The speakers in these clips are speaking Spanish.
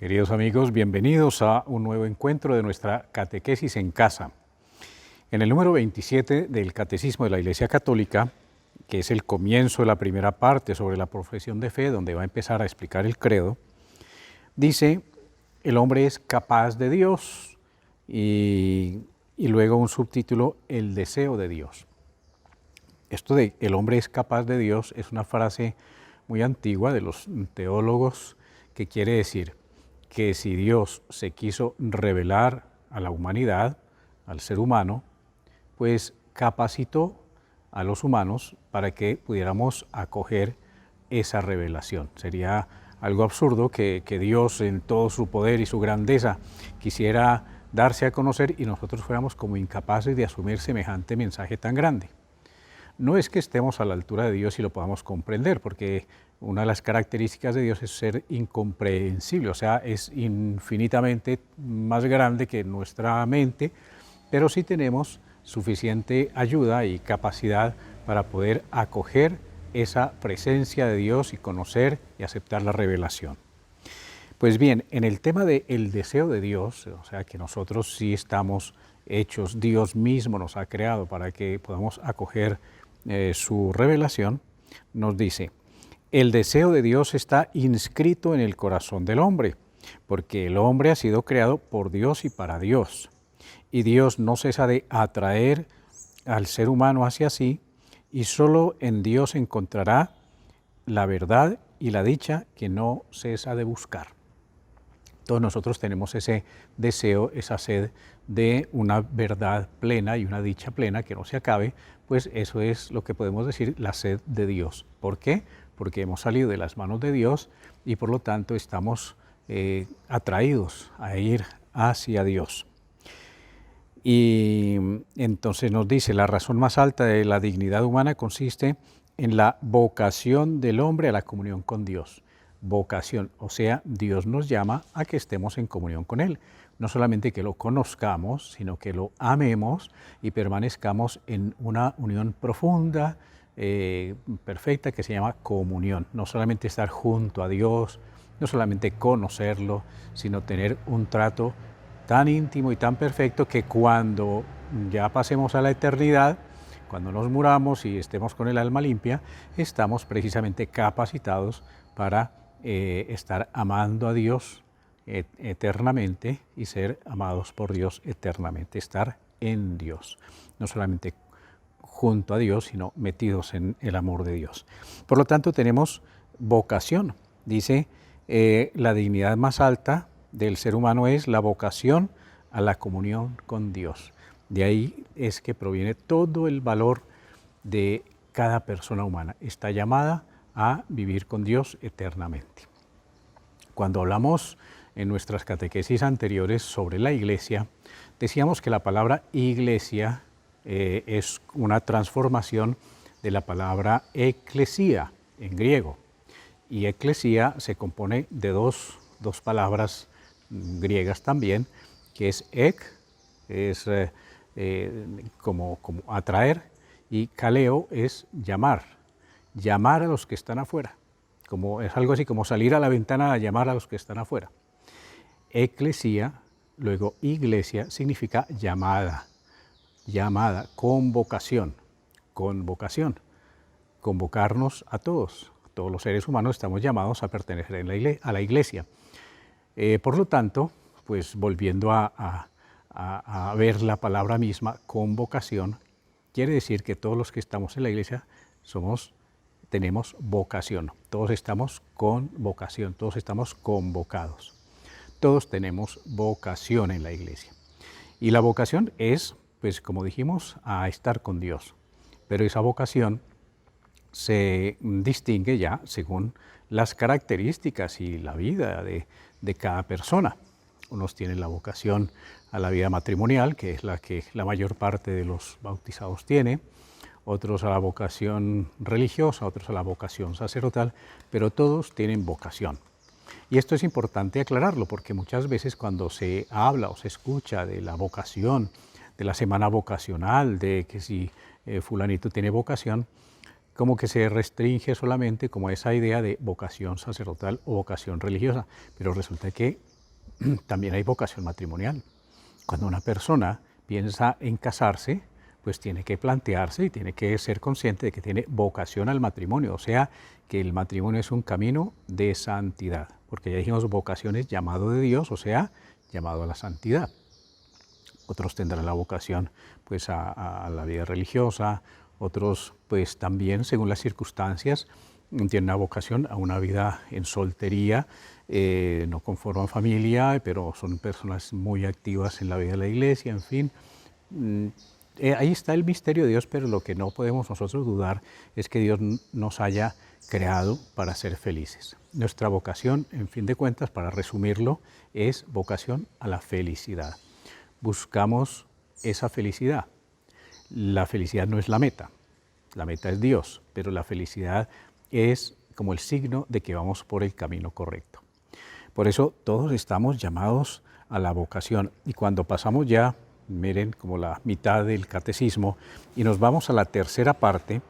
Queridos amigos, bienvenidos a un nuevo encuentro de nuestra catequesis en casa. En el número 27 del Catecismo de la Iglesia Católica, que es el comienzo de la primera parte sobre la profesión de fe, donde va a empezar a explicar el credo, dice, el hombre es capaz de Dios y luego un subtítulo, el deseo de Dios. Esto de el hombre es capaz de Dios es una frase muy antigua de los teólogos que quiere decir que si Dios se quiso revelar a la humanidad, al ser humano, pues capacitó a los humanos para que pudiéramos acoger esa revelación. Sería algo absurdo que Dios en todo su poder y su grandeza quisiera darse a conocer y nosotros fuéramos como incapaces de asumir semejante mensaje tan grande. No es que estemos a la altura de Dios y lo podamos comprender, porque una de las características de Dios es ser incomprensible, o sea, es infinitamente más grande que nuestra mente, pero sí tenemos suficiente ayuda y capacidad para poder acoger esa presencia de Dios y conocer y aceptar la revelación. Pues bien, en el tema del deseo de Dios, o sea, que nosotros sí estamos hechos, Dios mismo nos ha creado para que podamos acoger su revelación, nos dice, el deseo de Dios está inscrito en el corazón del hombre, porque el hombre ha sido creado por Dios y para Dios. Y Dios no cesa de atraer al ser humano hacia sí, y solo en Dios encontrará la verdad y la dicha que no cesa de buscar. Todos nosotros tenemos ese deseo, esa sed de una verdad plena y una dicha plena que no se acabe, pues eso es lo que podemos decir la sed de Dios. ¿Por qué? Porque hemos salido de las manos de Dios y por lo tanto estamos atraídos a ir hacia Dios. Y entonces nos dice, la razón más alta de la dignidad humana consiste en la vocación del hombre a la comunión con Dios. Vocación, o sea, Dios nos llama a que estemos en comunión con Él. No solamente que lo conozcamos, sino que lo amemos y permanezcamos en una unión profunda, perfecta, que se llama comunión. No solamente estar junto a Dios, no solamente conocerlo, sino tener un trato tan íntimo y tan perfecto que cuando ya pasemos a la eternidad, cuando nos muramos y estemos con el alma limpia, estamos precisamente capacitados para estar amando a Dios eternamente y ser amados por Dios eternamente, estar en Dios, no solamente junto a Dios, sino metidos en el amor de Dios. Por lo tanto, tenemos vocación. Dice, la dignidad más alta del ser humano es la vocación a la comunión con Dios. De ahí es que proviene todo el valor de cada persona humana. Está llamada a vivir con Dios eternamente. Cuando hablamos en nuestras catequesis anteriores sobre la Iglesia, decíamos que la palabra Iglesia es una transformación de la palabra eclesía en griego. Y eclesía se compone de dos palabras griegas también, que es ek, es como atraer, y kaleo es llamar a los que están afuera, es algo así como salir a la ventana a llamar a los que están afuera. Eclesía, luego iglesia, significa llamada, convocación, convocarnos a todos los seres humanos estamos llamados a pertenecer a la iglesia. Por lo tanto, pues volviendo a ver la palabra misma, convocación, quiere decir que todos los que estamos en la iglesia tenemos vocación, todos estamos con vocación, todos estamos convocados, todos tenemos vocación en la iglesia. Y la vocación es, pues como dijimos, a estar con Dios, pero esa vocación se distingue ya según las características y la vida de cada persona. Unos tienen la vocación a la vida matrimonial, que es la que la mayor parte de los bautizados tiene, otros a la vocación religiosa, otros a la vocación sacerdotal, pero todos tienen vocación. Y esto es importante aclararlo, porque muchas veces cuando se habla o se escucha de la vocación, de la semana vocacional, de que si fulanito tiene vocación, como que se restringe solamente como esa idea de vocación sacerdotal o vocación religiosa, pero resulta que también hay vocación matrimonial. Cuando una persona piensa en casarse, pues tiene que plantearse y tiene que ser consciente de que tiene vocación al matrimonio, o sea, que el matrimonio es un camino de santidad, porque ya dijimos vocación es llamado de Dios, o sea, llamado a la santidad. Otros tendrán la vocación pues a la vida religiosa, otros pues también según las circunstancias tienen una vocación a una vida en soltería, no conforman familia, pero son personas muy activas en la vida de la iglesia, en fin. Ahí está el misterio de Dios, pero lo que no podemos nosotros dudar es que Dios nos haya creado para ser felices. Nuestra vocación, en fin de cuentas, para resumirlo, es vocación a la felicidad. Buscamos esa felicidad. La felicidad no es la meta es Dios, pero la felicidad es como el signo de que vamos por el camino correcto. Por eso todos estamos llamados a la vocación y cuando pasamos ya, miren, como la mitad del catecismo y nos vamos a la tercera parte,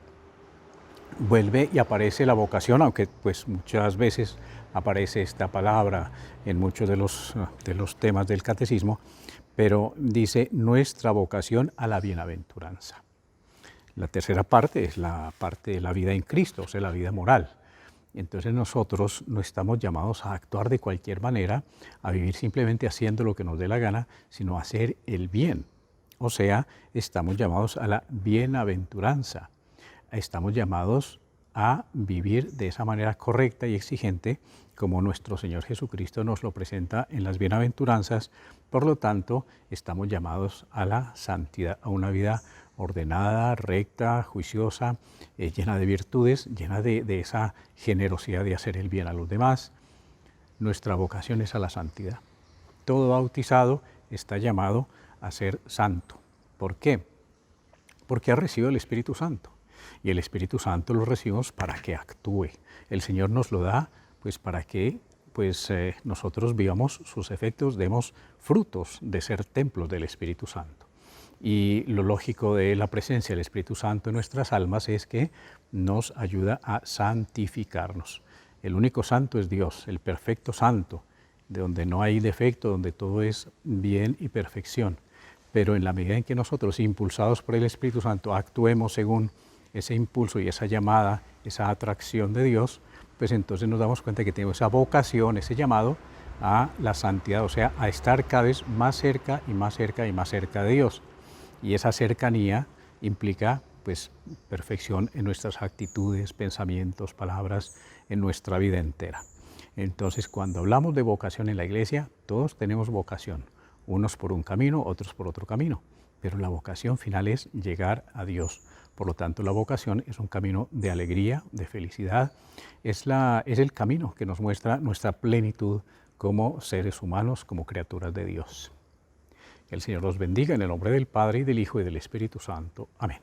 vuelve y aparece la vocación, aunque pues muchas veces aparece esta palabra en muchos de los temas del catecismo, pero dice nuestra vocación a la bienaventuranza. La tercera parte es la parte de la vida en Cristo, o sea, la vida moral. Entonces nosotros no estamos llamados a actuar de cualquier manera, a vivir simplemente haciendo lo que nos dé la gana, sino a hacer el bien. O sea, estamos llamados a la bienaventuranza. Estamos llamados a vivir de esa manera correcta y exigente como nuestro Señor Jesucristo nos lo presenta en las bienaventuranzas. Por lo tanto, estamos llamados a la santidad, a una vida ordenada, recta, juiciosa, llena de virtudes, llena de esa generosidad de hacer el bien a los demás. Nuestra vocación es a la santidad. Todo bautizado está llamado a ser santo. ¿Por qué? Porque ha recibido el Espíritu Santo. Y el Espíritu Santo lo recibimos para que actúe. El Señor nos lo da pues para que nosotros vivamos sus efectos, demos frutos de ser templos del Espíritu Santo. Y lo lógico de la presencia del Espíritu Santo en nuestras almas es que nos ayuda a santificarnos. El único santo es Dios, el perfecto santo, de donde no hay defecto, donde todo es bien y perfección. Pero en la medida en que nosotros, impulsados por el Espíritu Santo, actuemos según ese impulso y esa llamada, esa atracción de Dios, pues entonces nos damos cuenta que tenemos esa vocación, ese llamado a la santidad, o sea, a estar cada vez más cerca y más cerca y más cerca de Dios. Y esa cercanía implica pues perfección en nuestras actitudes, pensamientos, palabras, en nuestra vida entera. Entonces, cuando hablamos de vocación en la iglesia, todos tenemos vocación, unos por un camino, otros por otro camino, pero la vocación final es llegar a Dios. Por lo tanto, la vocación es un camino de alegría, de felicidad, es el camino que nos muestra nuestra plenitud como seres humanos, como criaturas de Dios. Que el Señor los bendiga en el nombre del Padre, y del Hijo, y del Espíritu Santo. Amén.